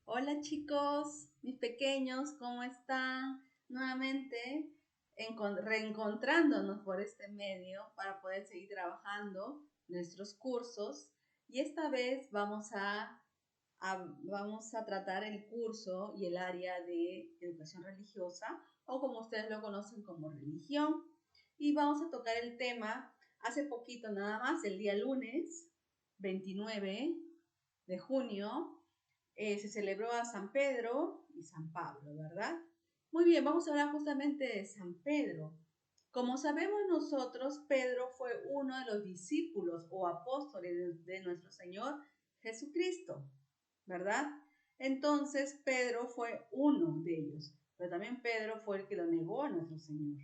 Hola chicos, mis pequeños, ¿cómo están? Nuevamente reencontrándonos por este medio para poder seguir trabajando nuestros cursos y esta vez vamos a tratar el curso y el área de educación religiosa o como ustedes lo conocen como religión y vamos a tocar el tema hace poquito nada más, el día lunes 29 de junio se celebró a San Pedro y San Pablo, ¿verdad? Muy bien, vamos a hablar justamente de San Pedro. Como sabemos nosotros, Pedro fue uno de los discípulos o apóstoles de nuestro Señor Jesucristo, ¿verdad? Entonces Pedro fue uno de ellos, pero también Pedro fue el que lo negó a nuestro Señor,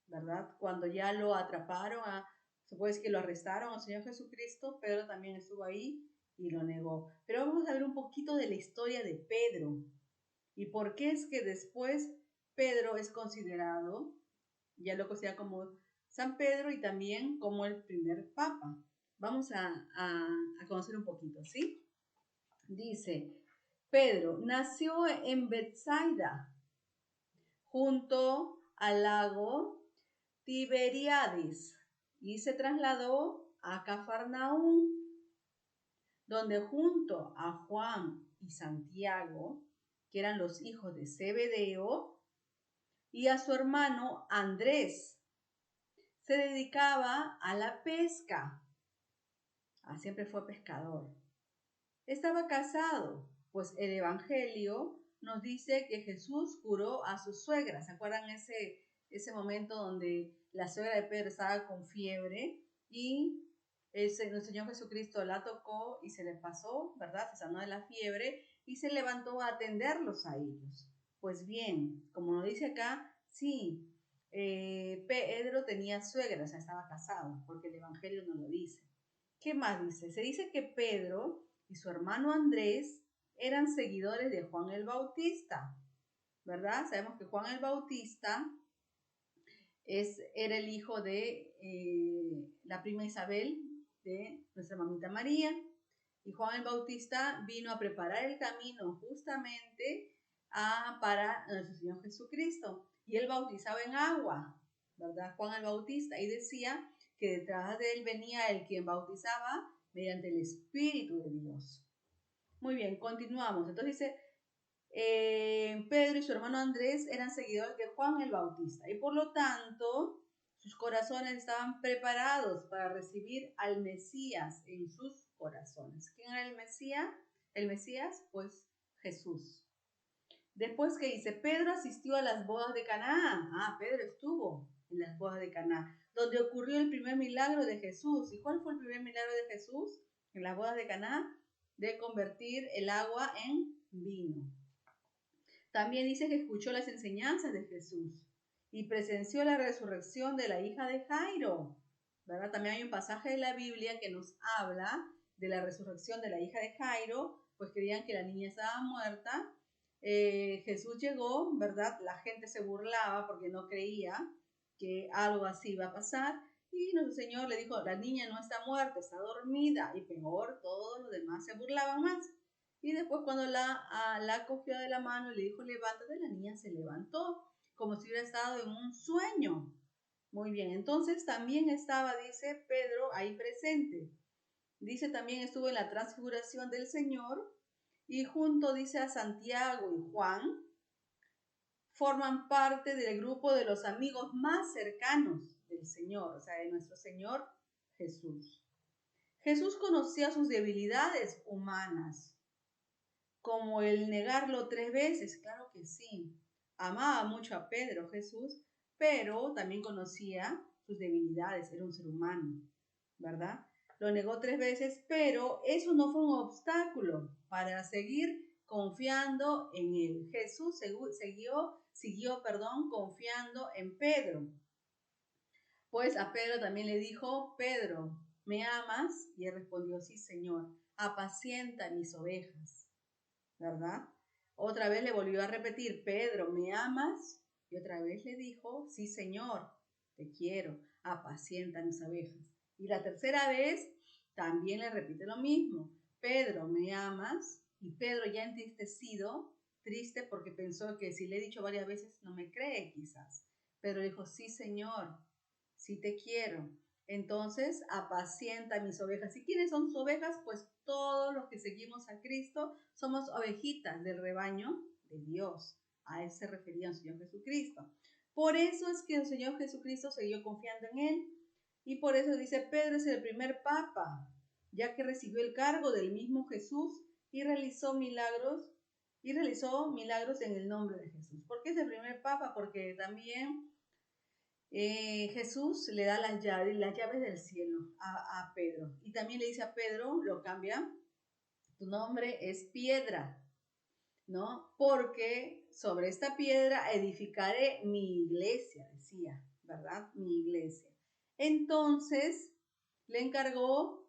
¿verdad? Cuando ya lo atraparon, se puede decir que lo arrestaron al Señor Jesucristo, Pedro también estuvo ahí y lo negó. Pero vamos a ver un poquito de la historia de Pedro y por qué es que después Pedro es considerado, ya lo considera como San Pedro y también como el primer papa. Vamos a conocer un poquito, ¿sí? Dice, Pedro nació en Bethsaida, junto al lago Tiberíades, y se trasladó a Cafarnaúm, donde junto a Juan y Santiago, que eran los hijos de Zebedeo, y a su hermano Andrés, se dedicaba a la pesca. Siempre fue pescador. Estaba casado, pues el Evangelio nos dice que Jesús curó a su suegra. ¿Se acuerdan ese momento donde la suegra de Pedro estaba con fiebre y el Señor Jesucristo la tocó y se le pasó, ¿verdad? Se sanó de la fiebre y se levantó a atenderlos a ellos. Pues bien, como nos dice acá, sí, Pedro tenía suegra, o sea, estaba casado, porque el Evangelio nos lo dice. ¿Qué más dice? Se dice que Pedro y su hermano Andrés eran seguidores de Juan el Bautista, ¿verdad? Sabemos que Juan el Bautista era el hijo de la prima Isabel, de nuestra mamita María, y Juan el Bautista vino a preparar el camino justamente para nuestro Señor Jesucristo, y él bautizaba en agua, ¿verdad? Juan el Bautista, y decía que detrás de él venía el quien bautizaba mediante el Espíritu de Dios. Muy bien, continuamos. Entonces dice, Pedro y su hermano Andrés eran seguidores de Juan el Bautista y por lo tanto sus corazones estaban preparados para recibir al Mesías en sus corazones. ¿Quién era el Mesías? El Mesías, pues Jesús. Después que dice, Pedro asistió a las bodas de Caná. Pedro estuvo en las bodas de Caná, donde ocurrió el primer milagro de Jesús. ¿Y cuál fue el primer milagro de Jesús? En las bodas de Caná, de convertir el agua en vino. También dice que escuchó las enseñanzas de Jesús y presenció la resurrección de la hija de Jairo, ¿verdad? También hay un pasaje de la Biblia que nos habla de la resurrección de la hija de Jairo, pues creían que la niña estaba muerta. Jesús llegó, ¿verdad? La gente se burlaba porque no creía que algo así iba a pasar. Y nuestro Señor le dijo, la niña no está muerta, está dormida. Y peor, todos los demás se burlaban más. Y después cuando la cogió de la mano y le dijo, levántate, la niña se levantó, como si hubiera estado en un sueño. Muy bien, entonces también estaba, dice Pedro, ahí presente. Dice también estuvo en la transfiguración del Señor y junto, dice, a Santiago y Juan, forman parte del grupo de los amigos más cercanos del Señor, o sea, de nuestro Señor Jesús. Jesús conocía sus debilidades humanas, como el negarlo 3 veces, claro que sí. Amaba mucho a Pedro, Jesús, pero también conocía sus debilidades, era un ser humano, ¿verdad? Lo negó 3 veces, pero eso no fue un obstáculo para seguir confiando en él. Jesús siguió, confiando en Pedro. Pues a Pedro también le dijo, Pedro, ¿me amas? Y él respondió, sí, Señor, apacienta mis ovejas. ¿Verdad? Otra vez le volvió a repetir, Pedro, ¿me amas? Y otra vez le dijo, sí, Señor, te quiero, apacienta mis ovejas. Y la tercera vez también le repite lo mismo, Pedro, ¿me amas? Y Pedro, ya entristecido, triste porque pensó que si le he dicho varias veces no me cree quizás. Pedro dijo, sí Señor, sí te quiero. Entonces apacienta mis ovejas. ¿Y quiénes son sus ovejas? Pues todos los que seguimos a Cristo somos ovejitas del rebaño de Dios. A él se refería el Señor Jesucristo. Por eso es que el Señor Jesucristo siguió confiando en él. Y por eso dice, Pedro es el primer papa, ya que recibió el cargo del mismo Jesús y realizó milagros en el nombre de Jesús. ¿Por qué es el primer papa? Porque también Jesús le da las llaves del cielo a Pedro. Y también le dice a Pedro, lo cambia, tu nombre es piedra, ¿no? Porque sobre esta piedra edificaré mi iglesia, decía, ¿verdad? Mi iglesia. Entonces, le encargó,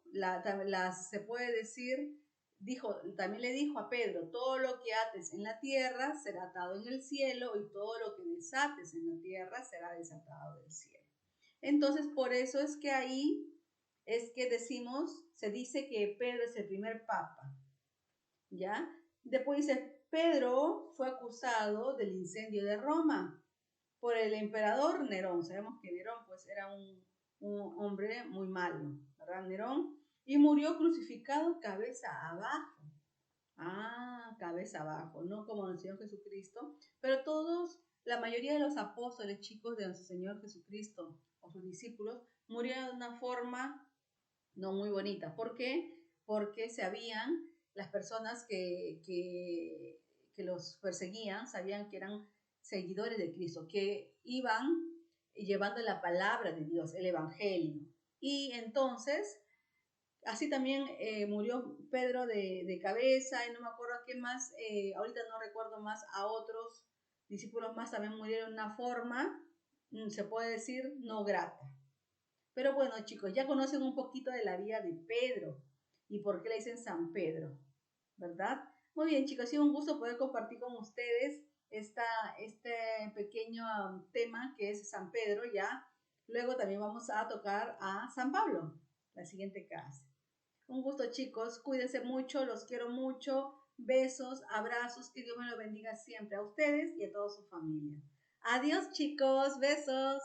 se puede decir, también le dijo a Pedro, todo lo que ates en la tierra será atado en el cielo y todo lo que desates en la tierra será desatado del cielo. Entonces, por eso es que ahí es que se dice que Pedro es el primer papa, ¿ya? Después dice, Pedro fue acusado del incendio de Roma por el emperador Nerón. Sabemos que Nerón pues era un hombre muy malo, ¿verdad? Nerón. Y murió crucificado cabeza abajo. Cabeza abajo, no como el Señor Jesucristo. Pero la mayoría de los apóstoles, chicos, de nuestro Señor Jesucristo o sus discípulos, murieron de una forma no muy bonita. ¿Por qué? Porque las personas que los perseguían, sabían que eran seguidores de Cristo, que iban llevando la palabra de Dios, el Evangelio. Y entonces, así también murió Pedro de cabeza, y no me acuerdo a qué más, ahorita no recuerdo más, a otros discípulos más también murieron de una forma, se puede decir, no grata. Pero bueno, chicos, ya conocen un poquito de la vida de Pedro y por qué le dicen San Pedro, ¿verdad? Muy bien, chicos, ha sido un gusto poder compartir con ustedes este pequeño tema que es San Pedro, ya. Luego también vamos a tocar a San Pablo, la siguiente clase. Un gusto, chicos, cuídense mucho, los quiero mucho. Besos, abrazos, que Dios me lo bendiga siempre a ustedes y a toda su familia. Adiós, chicos, besos.